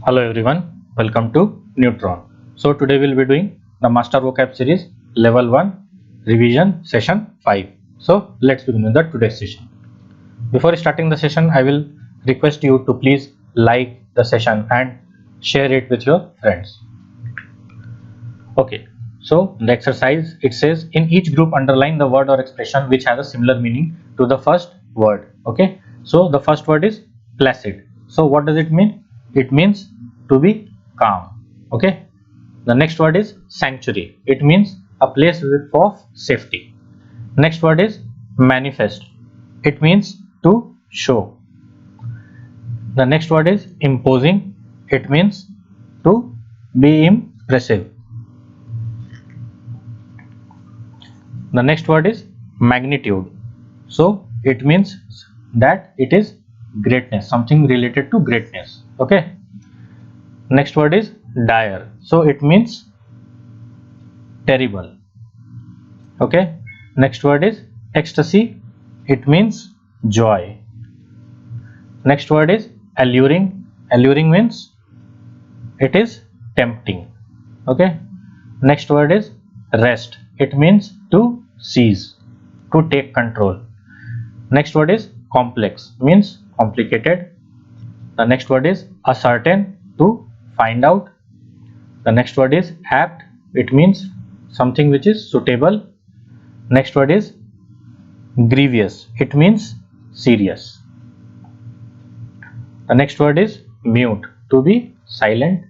Hello everyone, welcome to Neutron. So today we'll be doing the Master Vocab series level 1 revision session 5. So let's begin with the today's session. Before starting the session, I will request you to please like the session and share it with your friends. Okay, so the exercise, it says in each group underline the word or expression which has a similar meaning to the first word. Okay, so the first word is placid. So what does it mean? It means to be calm. Okay, the next word is sanctuary. It means a place of safety. Next word is manifest. It means to show. The next word is imposing. It means to be impressive. The next word is magnitude. So it means that it is greatness, something related to greatness. Okay. Next word is dire. So it means terrible. Okay. Next word is ecstasy. It means joy. Next word is alluring. Alluring means it is tempting. Okay. Next word is rest. It means to seize, to take control. Next word is complex, means complicated. The next word is ascertain, to find out. The next word is apt. It means something which is suitable. Next word is grievous. It means serious. The next word is mute, to be silent.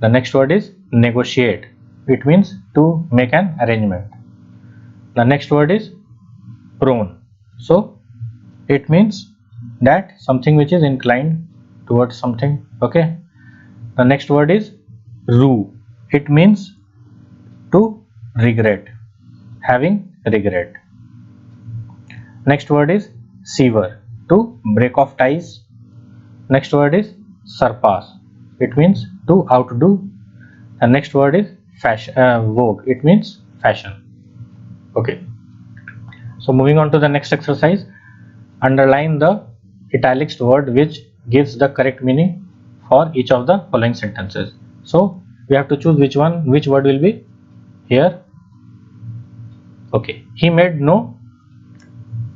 The next word is negotiate. It means to make an arrangement. The next word is prone. So it means that something which is inclined towards something. Okay. The next word is rue. It means to regret, having regret. Next word is sever, to break off ties. Next word is surpass. It means to outdo. The next word is fashion, vogue. It means fashion. Okay. So moving on to the next exercise, underline the italics word which gives the correct meaning for each of the following sentences. So we have to choose which word will be here. Okay, he made no,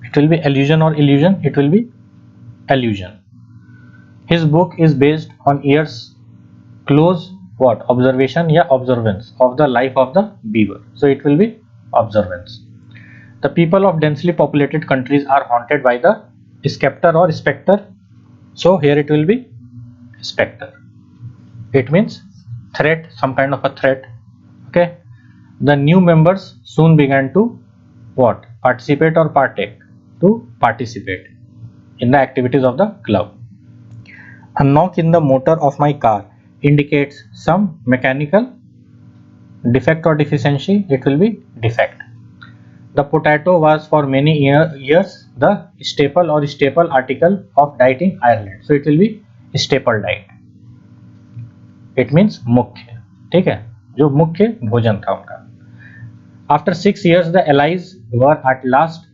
it will be allusion or illusion, it will be allusion. His book is based on years close what observation, yeah, observance of the life of the beaver, so it will be observance. The people of densely populated countries are haunted by the specter or spectre, so here it will be spectre. It means threat, some kind of a threat. Okay. The new members soon began to what? Participate or partake? To participate in the activities of the club. A knock in the motor of my car indicates some mechanical defect or deficiency. It will be defect. The potato was for many years the staple or staple article of diet in Ireland. So it will be staple diet. It means मुख्य. ठीक है, जो मुख्य भोजन था उनका. After 6 years, the allies were at last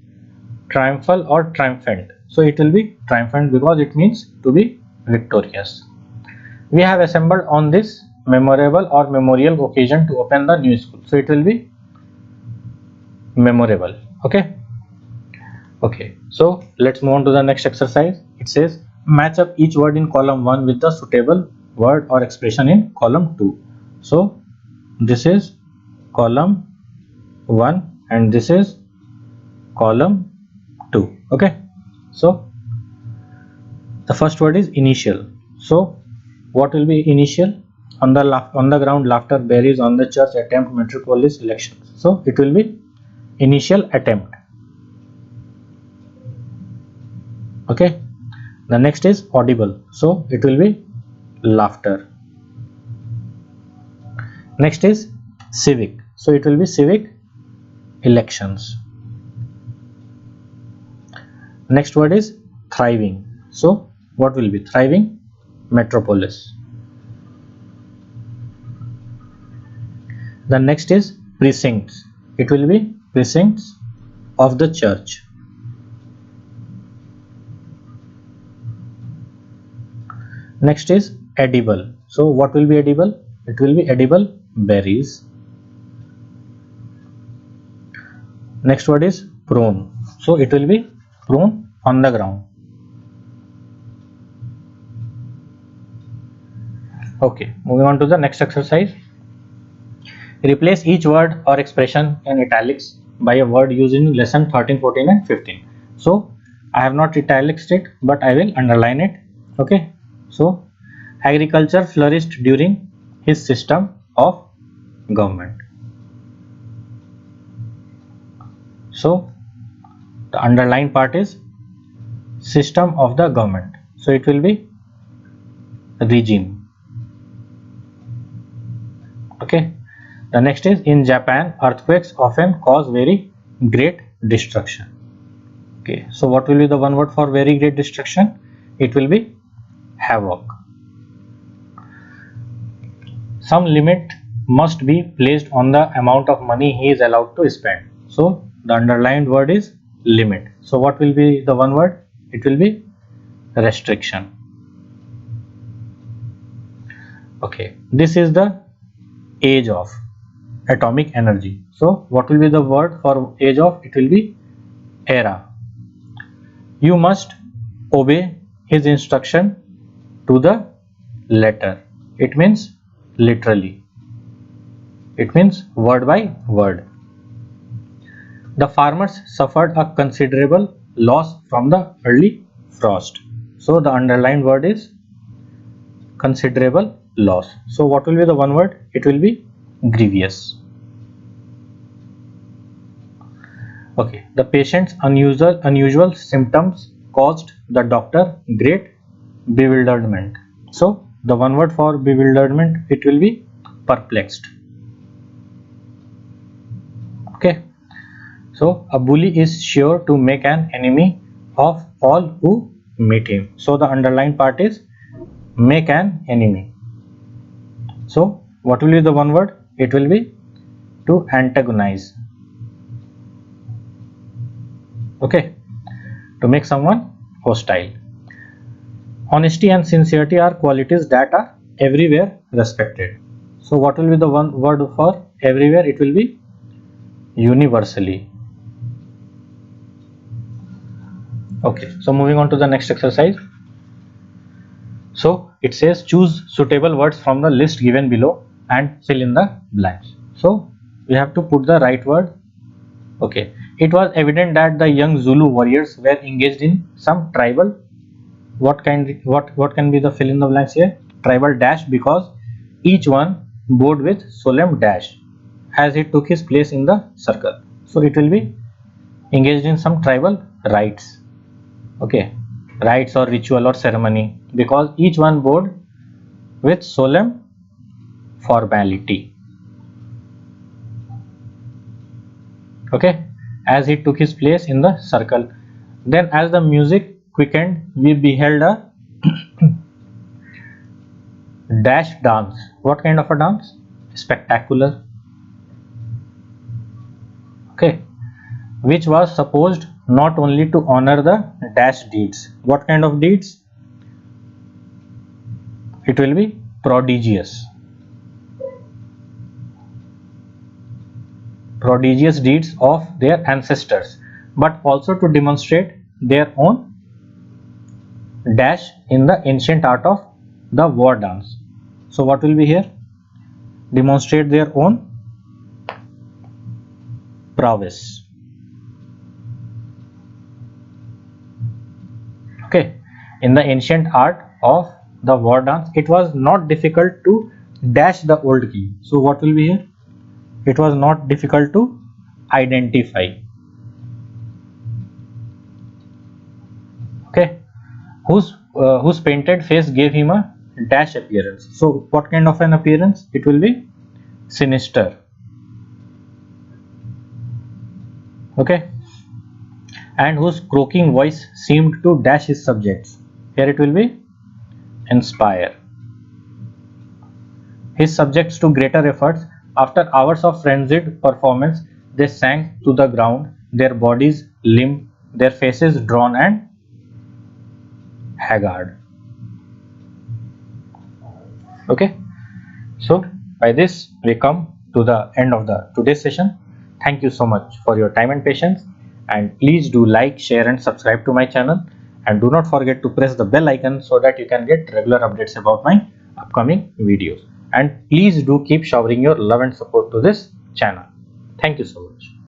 triumphal or triumphant. So it will be triumphant because it means to be victorious. We have assembled on this memorable or memorial occasion to open the new school. So it will be memorable. Okay. Okay. So let's move on to the next exercise. It says match up each word in column 1 with the suitable word or expression in column 2. So this is column 1 and this is column 2. Okay. So the first word is initial. So what will be initial? On the ground laughter varies on the church attempt metropolis elections. So it will be initial attempt. Okay. The next is audible. So it will be laughter. Next is civic. So it will be civic elections. Next word is thriving. So what will be thriving? Metropolis. The next is precincts. It will be precincts of the church. Next is edible. So what will be edible? It will be edible berries. Next word is prone. So it will be prone on the ground. Okay, moving on to the next exercise. Replace each word or expression in italics by a word used in lesson 13, 14 and 15. So I have not italics it, but I will underline it. Okay, so agriculture flourished during his system of government. So the underlined part is system of the government. So it will be regime. Okay. The next is, in Japan, earthquakes often cause very great destruction. Okay. So what will be the one word for very great destruction? It will be havoc. Some limit must be placed on the amount of money he is allowed to spend. So the underlined word is limit. So what will be the one word? It will be restriction. Okay, this is the age of atomic energy. So what will be the word for age of? It will be era. You must obey his instruction to the letter. It means literally. It means word by word. The farmers suffered a considerable loss from the early frost. So the underlined word is considerable loss. So what will be the one word? It will be grievous. Okay, the patient's unusual symptoms caused the doctor great bewilderment. So the one word for bewilderment, it will be perplexed. Okay, so a bully is sure to make an enemy of all who meet him. So the underlined part is make an enemy. So what will be the one word? It will be to antagonize. Okay, to make someone hostile. Honesty and sincerity are qualities that are everywhere respected. So what will be the one word for everywhere? It will be universally. Okay, so moving on to the next exercise. So it says, choose suitable words from the list given below and fill in the blanks. So we have to put the right word. Okay, it was evident that the young Zulu warriors were engaged in some tribal, what can be the fill in the blanks here? Tribal dash, because each one bowed with solemn dash as he took his place in the circle. So it will be engaged in some tribal rites. Okay, rites or ritual or ceremony, because each one bowed with solemn formality. Okay, as he took his place in the circle. Then as the music quickened, we beheld a dash dance. What kind of a dance? Spectacular. Okay, which was supposed not only to honor the dash deeds. What kind of deeds? It will be prodigious. Prodigious deeds of their ancestors, but also to demonstrate their own dash in the ancient art of the war dance. So what will be here? Demonstrate their own prowess. Okay, in the ancient art of the war dance, it was not difficult to dash the old key. So what will be here? It was not difficult to identify. Okay, whose painted face gave him a dash appearance. So what kind of an appearance? It will be sinister. Okay, and whose croaking voice seemed to dash his subjects. Here it will be inspire his subjects to greater efforts. After hours of frenzied performance, they sank to the ground, their bodies limp, their faces drawn and haggard. Okay, so by this we come to the end of the today's session. Thank you so much for your time and patience, and please do like, share and subscribe to my channel, and do not forget to press the bell icon so that you can get regular updates about my upcoming videos. And please do keep showering your love and support to this channel. Thank you so much.